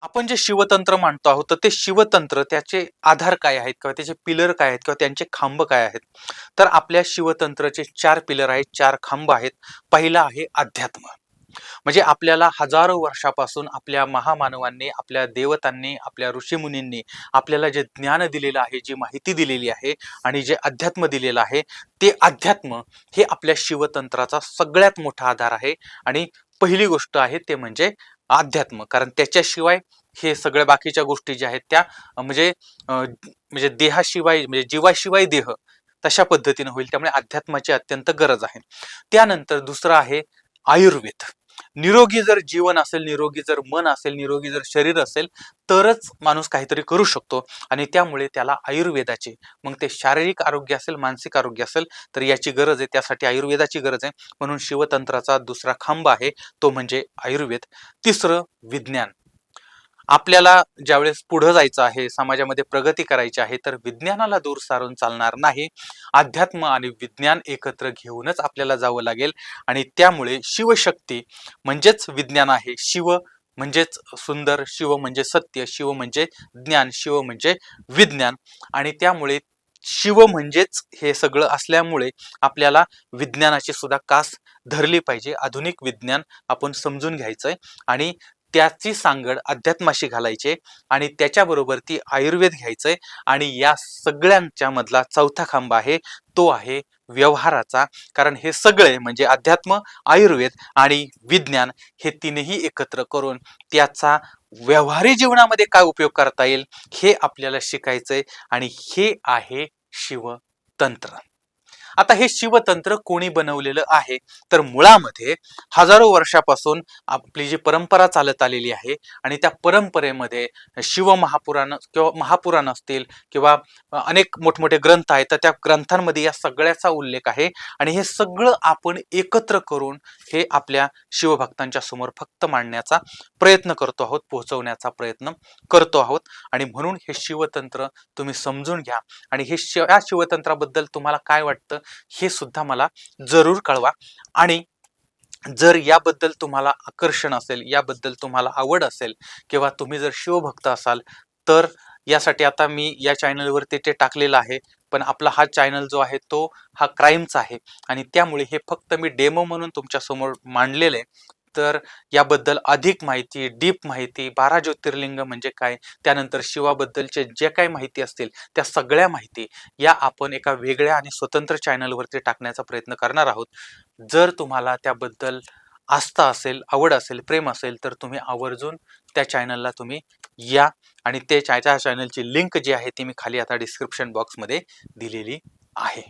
आपण जे शिवतंत्र मांडतो आहोत, तर ते शिवतंत्र त्याचे आधार काय आहेत किंवा त्याचे पिलर काय आहेत किंवा त्यांचे खांब काय आहेत? तर आपल्या शिवतंत्राचे 4 पिलर आहेत, 4 खांब आहेत. पहिला आहे अध्यात्म. म्हणजे आपल्याला हजारो वर्षापासून आपल्या महामानवांनी, आपल्या देवतांनी, आपल्या ऋषीमुनींनी आपल्याला जे ज्ञान दिलेलं आहे, जी माहिती दिलेली आहे आणि जे अध्यात्म दिलेलं आहे, ते अध्यात्म हे आपल्या शिवतंत्राचा सगळ्यात मोठा आधार आहे. आणि पहिली गोष्ट आहे ते म्हणजे अध्यात्म. कारण त्याच्याशिवाय हे सगळ्या बाकीच्या गोष्टी ज्या आहेत त्या म्हणजे देहाशिवाय म्हणजे जीवाशिवाय देह तशा पद्धतीने होईल. त्यामुळे अध्यात्माची अत्यंत गरज आहे. त्यानंतर दुसरं आहे आयुर्वेद. निरोगी जर जीवन असेल, निरोगी जर मन असेल, निरोगी जर शरीर असेल, तरच माणूस काहीतरी करू शकतो. आणि त्यामुळे त्याला आयुर्वेदाची, मग ते शारीरिक आरोग्य असेल, मानसिक आरोग्य असेल, तर याची गरज आहे. त्यासाठी आयुर्वेदाची गरज आहे. म्हणून शिवतंत्राचा दुसरा खांब आहे तो म्हणजे आयुर्वेद. तिसरं विज्ञान. आपल्याला ज्यावेळेस पुढे जायचं आहे, समाजामध्ये प्रगती करायची आहे, तर विज्ञानाला दूर सारून चालणार नाही. अध्यात्म आणि विज्ञान एकत्र घेऊनच आपल्याला जावं लागेल. आणि त्यामुळे शिवशक्ती म्हणजेच विज्ञान आहे. शिव म्हणजेच सुंदर, शिव म्हणजे सत्य, शिव म्हणजे ज्ञान, शिव म्हणजे विज्ञान. आणि त्यामुळे शिव म्हणजेच हे सगळं असल्यामुळे आपल्याला विज्ञानाची सुद्धा कास धरली पाहिजे. आधुनिक विज्ञान आपण समजून घ्यायचंय आणि त्याची सांगड अध्यात्माशी घालायचे आणि त्याच्याबरोबर ती आयुर्वेद घ्यायचंय. आणि या सगळ्यांच्या मधला चौथा खांब आहे तो आहे व्यवहाराचा. कारण हे सगळे म्हणजे अध्यात्म, आयुर्वेद आणि विज्ञान हे तीनही एकत्र करून त्याचा व्यवहारी जीवनामध्ये काय उपयोग करता येईल हे आपल्याला शिकायचंय. आणि हे आहे शिवतंत्र. आता हे शिवतंत्र कोणी बनवलेलं आहे? तर मुळामध्ये हजारो वर्षापासून आपली जी परंपरा चालत आलेली आहे आणि त्या परंपरेमध्ये शिवमहापुराण किंवा महापुराण असतील किंवा अनेक मोठमोठे ग्रंथ आहेत, तर त्या ग्रंथांमध्ये या सगळ्याचा उल्लेख आहे. आणि हे सगळं आपण एकत्र करून हे आपल्या शिवभक्तांच्या समोर फक्त मांडण्याचा प्रयत्न करतो आहोत, पोहोचवण्याचा प्रयत्न करतो आहोत. आणि म्हणून हे शिवतंत्र तुम्ही समजून घ्या. आणि या शिवतंत्राबद्दल तुम्हाला काय वाटतं हे सुद्धा मला जरूर कळवा. आणि जर याबद्दल तुम्हाला आकर्षण असेल, याबद्दल तुम्हाला आवड असेल किंवा तुम्ही जर शिवभक्त असाल, तर यासाठी आता मी या चॅनलवरती ते टाकलेलं आहे. पण आपला हा चॅनल जो आहे तो हा क्राईमचा आहे आणि त्यामुळे हे फक्त मी डेमो म्हणून तुमच्या समोर मांडलेलं आहे. तर याबद्दल अधिक माहिती, डीप माहिती, 12 ज्योतिर्लिंग म्हणजे काय, त्यानंतर शिवाबद्दलचे जे काही माहिती असतील त्या सगळ्या माहिती या आपण एका वेगळ्या आणि स्वतंत्र चॅनलवरती टाकण्याचा प्रयत्न करणार आहोत. जर तुम्हाला त्याबद्दल आस्था असेल, आवड असेल, प्रेम असेल, तर तुम्ही आवर्जून त्या चॅनलला तुम्ही या. आणि त्या चॅनलची लिंक जी आहे ती मी खाली आता डिस्क्रिप्शन बॉक्समध्ये दिलेली आहे.